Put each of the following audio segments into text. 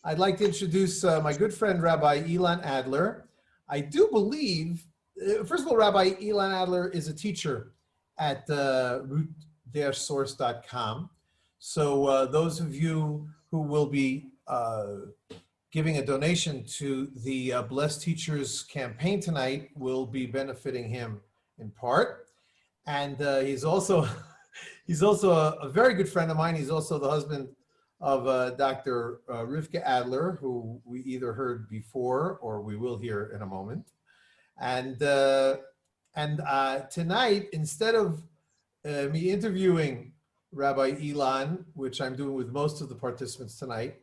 I'd like to introduce my good friend, Rabbi Elan Adler. I do believe, first of all, Rabbi Elan Adler is a teacher at root-source.com. So those of you who will be giving a donation to the Blessed Teachers campaign tonight will be benefiting him in part. And he's also a very good friend of mine. He's also the husband of Dr. Rivka Adler, who we either heard before or we will hear in a moment. And tonight, instead of me interviewing Rabbi Elan, which I'm doing with most of the participants tonight,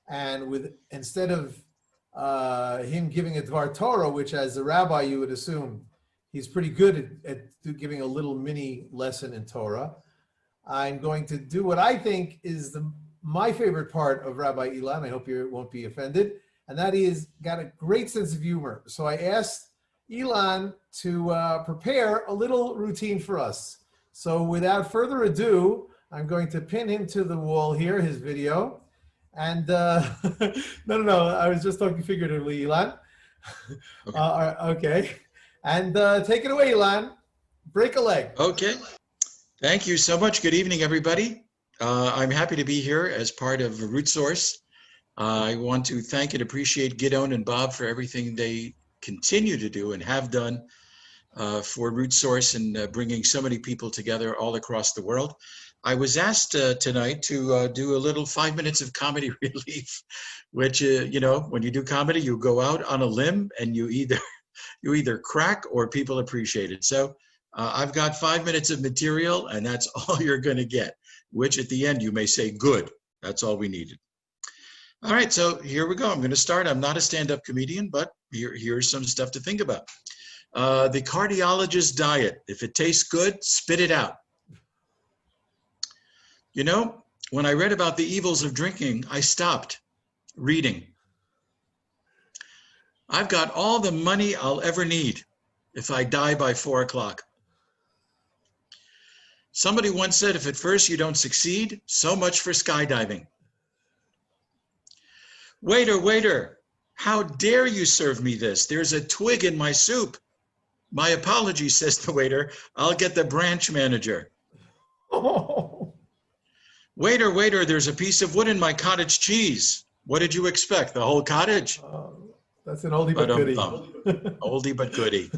and instead of him giving a Dvar Torah, which as a rabbi you would assume he's pretty good at giving a little mini lesson in Torah, I'm going to do what I think is my favorite part of Rabbi Elan. I hope you won't be offended, and that is got a great sense of humor. So I asked Elan to prepare a little routine for us. So without further ado, I'm going to pin him to the wall here, his video. And no, I was just talking figuratively, Elan. Okay. Okay. And take it away, Elan. Break a leg. Okay. Thank you so much. Good evening, everybody. I'm happy to be here as part of Root Source. I want to thank and appreciate Gidon and Bob for everything they continue to do and have done for Root Source and bringing so many people together all across the world. I was asked tonight to do a little 5 minutes of comedy relief, which, you know, when you do comedy, you go out on a limb and you either crack or people appreciate it. So I've got 5 minutes of material and that's all you're going to get, which at the end you may say, good, that's all we needed. All right, so here we go. I'm going to start. I'm not a stand-up comedian, but here's some stuff to think about. The cardiologist diet. If it tastes good, spit it out. You know, when I read about the evils of drinking, I stopped reading. I've got all the money I'll ever need if I die by 4 o'clock. Somebody once said, if at first you don't succeed, so much for skydiving. Waiter, waiter, how dare you serve me this? There's a twig in my soup. My apologies, says the waiter. I'll get the branch manager. Oh. Waiter, waiter, there's a piece of wood in my cottage cheese. What did you expect? The whole cottage? That's an oldie but goodie. Oldie but goodie.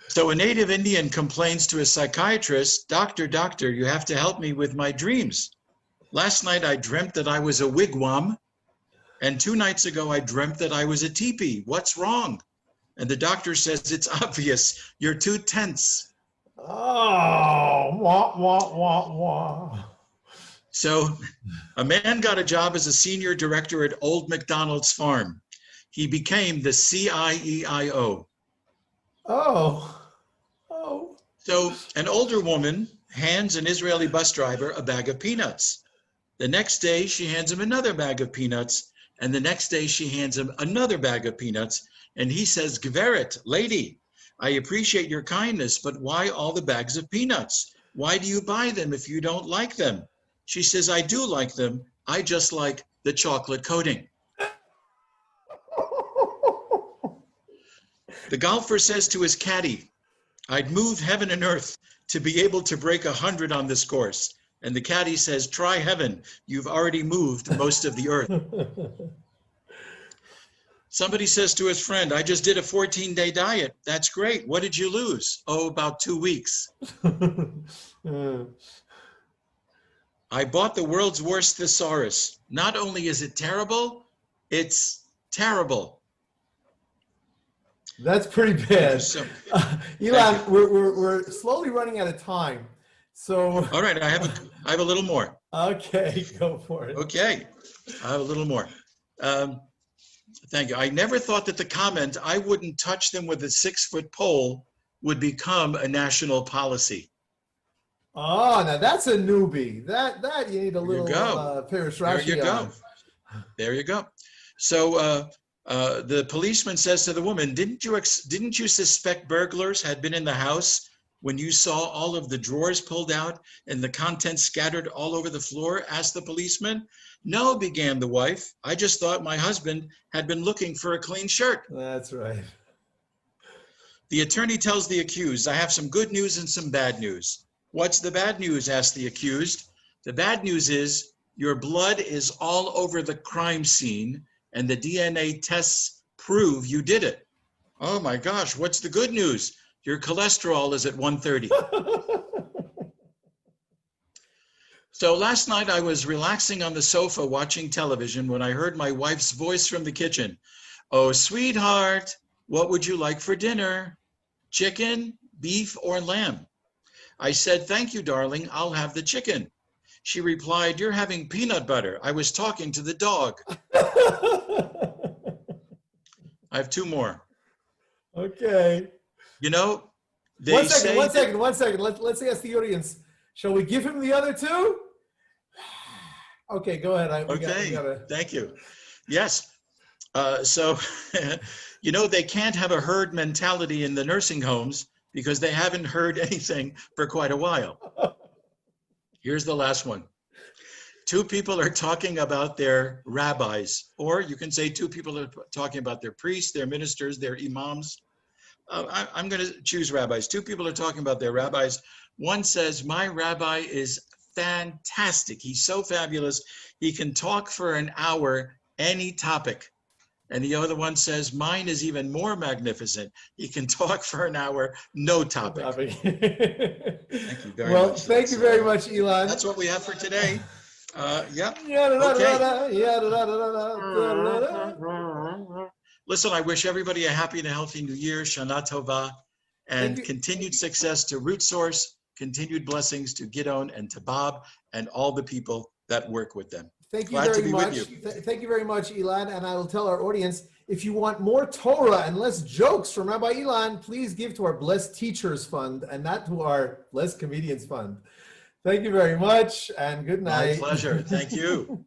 So a native Indian complains to a psychiatrist, doctor, doctor, you have to help me with my dreams. Last night I dreamt that I was a wigwam, and 2 nights ago I dreamt that I was a teepee. What's wrong? And the doctor says, it's obvious, you're too tense. Oh, wah, wah, wah, wah. So a man got a job as a senior director at Old MacDonald's farm. He became the CIEIO. Oh. So an older woman hands an Israeli bus driver a bag of peanuts. The next day she hands him another bag of peanuts, and the next day she hands him another bag of peanuts, and he says, Gveret, lady, I appreciate your kindness, but why all the bags of peanuts? Why do you buy them if you don't like them? She says, I do like them. I just like the chocolate coating. The golfer says to his caddy, I'd move heaven and earth to be able to break 100 on this course. And the caddy says, try heaven. You've already moved most of the earth. Somebody says to his friend, I just did a 14-day diet. That's great. What did you lose? Oh, about 2 weeks. I bought the world's worst thesaurus. Not only is it terrible, it's terrible. That's pretty bad. Elan, we're slowly running out of time. So all right, I have a little more. Okay, go for it. Okay, I have a little more. Thank you. I never thought that the comment, I wouldn't touch them with a 6-foot pole, would become a national policy. Oh, now that's a newbie. That you need a little Pirish Rashi. There you go. There you go. So the policeman says to the woman, didn't you suspect burglars had been in the house when you saw all of the drawers pulled out and the contents scattered all over the floor?" asked the policeman. "No," began the wife. "I just thought my husband had been looking for a clean shirt." That's right. The attorney tells the accused, "I have some good news and some bad news." "What's the bad news?" asked the accused. "The bad news is your blood is all over the crime scene and the DNA tests prove you did it." "Oh my gosh, what's the good news?" "Your cholesterol is at 130. So last night I was relaxing on the sofa watching television when I heard my wife's voice from the kitchen. "Oh, sweetheart, what would you like for dinner? Chicken, beef, or lamb?" I said, "Thank you, darling. I'll have the chicken." She replied, "You're having peanut butter. I was talking to the dog." I have two more. Okay. You know, they One second, say one that- second, one second. Let's ask the audience. Shall we give him the other two? Okay, go ahead. Okay, thank you. Yes. So, they can't have a herd mentality in the nursing homes because they haven't heard anything for quite a while. Here's the last one. Two people are talking about their rabbis, or you can say two people are talking about their priests, their ministers, their imams. I'm going to choose rabbis. Two people are talking about their rabbis. One says, "My rabbi is fantastic. He's so fabulous. He can talk for an hour, any topic." And the other one says, "Mine is even more magnificent. He can talk for an hour, no topic." Thank you very much. Well, thank you very much, Elan. That's what we have for today. Yeah. Listen, I wish everybody a happy and a healthy new year, Shana Tova, and continued success to Root Source, continued blessings to Gidon and to Bob and all the people that work with them. Thank you Glad to very be much. with you. Thank you very much, Elan. And I will tell our audience, if you want more Torah and less jokes from Rabbi Elan, please give to our Blessed Teachers Fund and not to our Blessed Comedians Fund. Thank you very much and good night. My pleasure. Thank you.